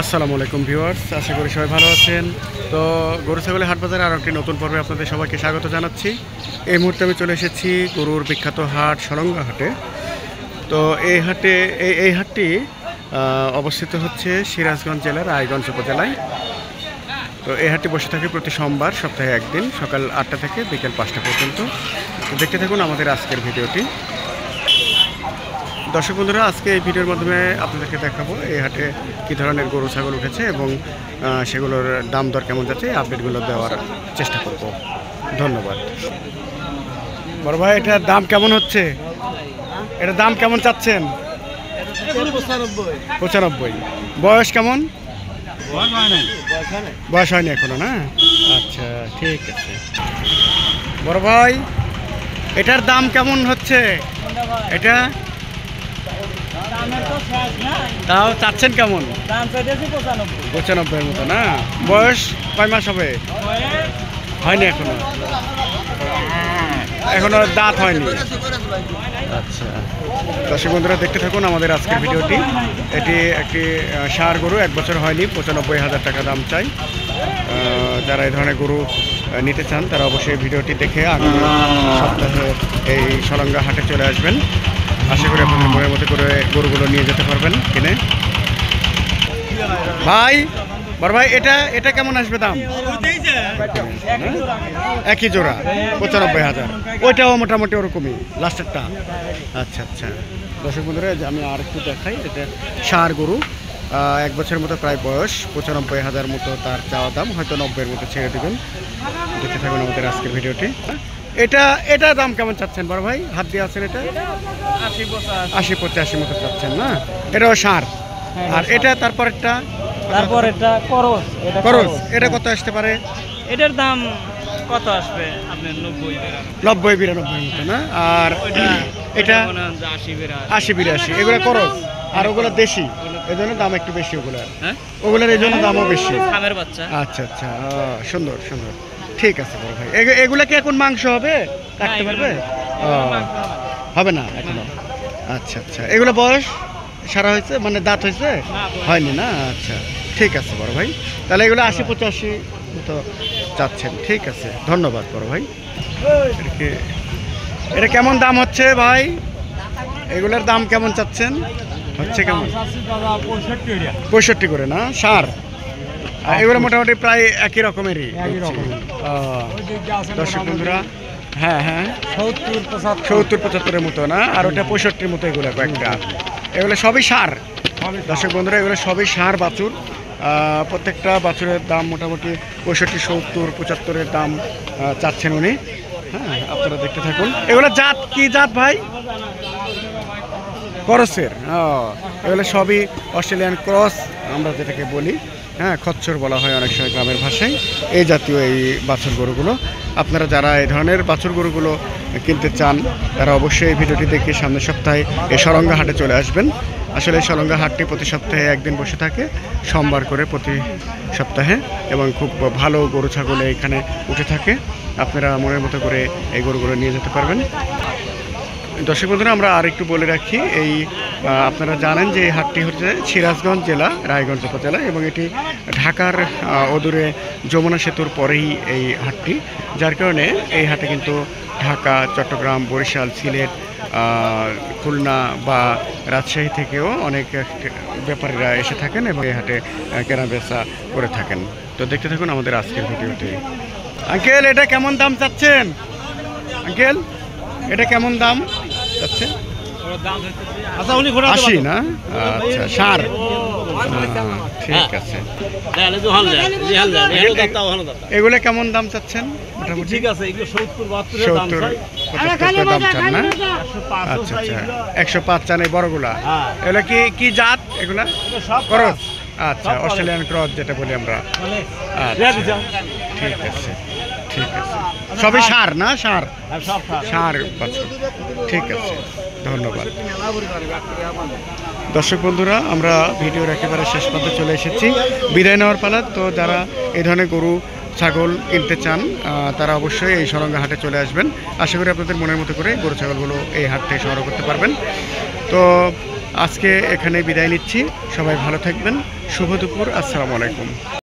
আসসালামু আলাইকুম ভিউয়ার্স, আশা করি সবাই ভালো আছেন। তো গরু ছাগলের হাট বাজারে আরও একটি নতুন পর্বে আপনাদের সবাইকে স্বাগত জানাচ্ছি। এই মুহূর্তে আমি চলে এসেছি গরুর বিখ্যাত হাট সলঙ্গা হাটে। তো এই হাটটি অবস্থিত হচ্ছে সিরাজগঞ্জ জেলার রায়গঞ্জ উপজেলায়। তো এই হাটটি বসে থাকে প্রতি সোমবার, সপ্তাহে একদিন, সকাল 8টা থেকে বিকেল 5টা পর্যন্ত। তো দেখতে থাকুন আমাদের আজকের ভিডিওটি। দর্শক বন্ধুরা, আজকে এই ভিডিওর মাধ্যমে আপনাদেরকে দেখাবো এই হাটে কী ধরনের গরু ছাগল উঠেছে এবং সেগুলোর দাম দর কেমন যাচ্ছে, এই আপডেটগুলো দেওয়ার চেষ্টা করব। ধন্যবাদ। বড় ভাই, এটার দাম কেমন হচ্ছে? এটার দাম কেমন চাচ্ছেন? 95। বয়স কেমন? বয়স হয়নি এখনো, না? আচ্ছা, ঠিক আছে। বড় ভাই, এটার দাম কেমন হচ্ছে? এটা তাও চাচ্ছেন কেমন? 95 মতো, না? বয়স কয় মাস হবে? হয়নি এখনো দাঁত হয়নি। আচ্ছা, দর্শক বন্ধুরা, দেখতে থাকুন আমাদের আজকের ভিডিওটি। এটি একটি ষাঁড় গরু, 1 বছর হয়নি, 95,000 টাকা দাম চাই। যারা এই ধরনের গরু নিতে চান তারা অবশ্যই ভিডিওটি দেখে আগামী সপ্তাহে এই সলঙ্গা হাটে চলে আসবেন। আশা করি আপনাদের মনের মতো করে গরুগুলো নিয়ে যেতে পারবেন কিনে। ভাই, বড় ভাই, এটা কেমন আসবে দাম? একই জোড়া 95,000। ওইটাও মোটামুটি ওরকমই লাস্টেরটা। আচ্ছা আচ্ছা, দর্শক বন্ধুরা, আমি আর একটু দেখাই। এটা ষাঁড় গরু, 1 বছরের মতো প্রায় বয়স, 95,000 মতো তার চাওয়া দাম, হয়তো 90-এর মতো ছেড়ে দেবেন। দেখতে থাকুন আমাদের আজকের ভিডিওটি। এটা দাম কেমন চাচ্ছেন বড় ভাই? হাত দিয়ে আছেন, এটা 80-85 মতো চাচ্ছেন, না? এটাও ষাঁড়। আর এটা তারপরেরটা করস। এটা কত আসতে পারে? এটার দাম কত আসবে আপনার? 90-92 মতো, না? আর এটা 80-82। এগুলো করস, আর ওগুলো দেশি, এই জন্য দাম একটু বেশি। ওগুলোর এই জন্য দামও বেশি। আচ্ছা আচ্ছা, সুন্দর সুন্দর, ঠিক আছে বড় ভাই। এগুলা কি এখন মাংস হবে? কাটতে পারবে? হবে না এখনো? আচ্ছা আচ্ছা, এগুলো বয়স সারা হয়েছে, মানে দাঁত হয়েছে? হয়নি, না? আচ্ছা, ঠিক আছে বড় ভাই। তাহলে এগুলো 80-85 মতো চাচ্ছেন। ঠিক আছে, ধন্যবাদ বড় ভাই। এটা কেমন দাম হচ্ছে ভাই? এগুলোর দাম কেমন চাচ্ছেন? হচ্ছে কেমন? 65 করে, না? ষাঁড়। এগুলো মোটামুটি প্রায় একই রকমেরই। দর্শক বন্ধুরা, হ্যাঁ হ্যাঁ, 70-75-এর মতো, না? আর ওটা 65-এর মতো। এগুলো কয়েকটা, এগুলো সবই ষাঁড়। দর্শক বন্ধুরা, এগুলো সবই ষাঁড় বাছুর। প্রত্যেকটা বাছুরের দাম মোটামুটি 65-70-75-এর দাম চাচ্ছেন উনি। হ্যাঁ, আপনারা দেখতে থাকুন। এগুলো জাত কি জাত ভাই? ক্রসের। এগুলো সবই অস্ট্রেলিয়ান ক্রস আমরা যেটাকে বলি। হ্যাঁ, খচ্চর বলা হয় অনেক সময় গ্রামের ভাষায় এই জাতীয় এই বাছুর গরুগুলো। আপনারা যারা এই ধরনের বাছুর গরুগুলো কিনতে চান তারা অবশ্যই এই ভিডিওটি দেখে সামনের সপ্তাহে এই সলঙ্গা হাটে চলে আসবেন। আসলে এই সলঙ্গা হাটটি প্রতি সপ্তাহে একদিন বসে থাকে, সোমবার করে প্রতি সপ্তাহে, এবং খুব ভালো গরু ছাগল এখানে উঠে থাকে। আপনারা মনের মতো করে এই গরুগুলো নিয়ে যেতে পারবেন। দর্শক বন্ধুরা, আমরা আর একটু বলে রাখি, আপনারা জানেন যে এই হাটটি হচ্ছে সিরাজগঞ্জ জেলা রায়গঞ্জ উপজেলা, এবং এটি ঢাকার অদূরে যমুনা সেতুর পরেই এই হাটটি, যার কারণে এই হাটে কিন্তু ঢাকা, চট্টগ্রাম, বরিশাল, সিলেট, খুলনা বা রাজশাহী থেকেও অনেক ব্যাপারীরা এসে থাকেন এবং এই হাটে কেনা বেচা করে থাকেন। তো দেখতে থাকুন আমাদের আজকের ভিডিওটি। আঙ্কেল, এটা কেমন দাম চাচ্ছেন? আঙ্কেল, এটা কেমন দাম চাচ্ছেন? 80, না? আচ্ছা, ষাঁড়। ঠিক আছে। এগুলো কেমন দাম চাচ্ছেন? মোটামুটি ঠিক আছে, 70-75 দাম চান, না? আচ্ছা আচ্ছা, 105 চান এই বড়গুলা। এগুলো কি জাত? এগুলা ক্রস। আচ্ছা, অস্ট্রেলিয়ান ক্রস যেটা বলি আমরা। আচ্ছা, ঠিক আছে ঠিক আছে। সবই ষাঁড়, না? ষাঁড় বাছুর। ঠিক আছে, ধন্যবাদ। দর্শক বন্ধুরা, আমরা ভিডিওর একেবারে শেষ পর্যন্ত চলে এসেছি, বিদায় নেওয়ার পালা। তো যারা এই ধরনের গরু ছাগল কিনতে চান তারা অবশ্যই এই সলঙ্গা হাটে চলে আসবেন। আশা করি আপনাদের মনের মতো করে গরু ছাগলগুলো এই হাট থেকে সংগ্রহ করতে পারবেন। তো আজকে এখানে বিদায় নিচ্ছি। সবাই ভালো থাকবেন। শুভ দুপুর। আসসালামু আলাইকুম।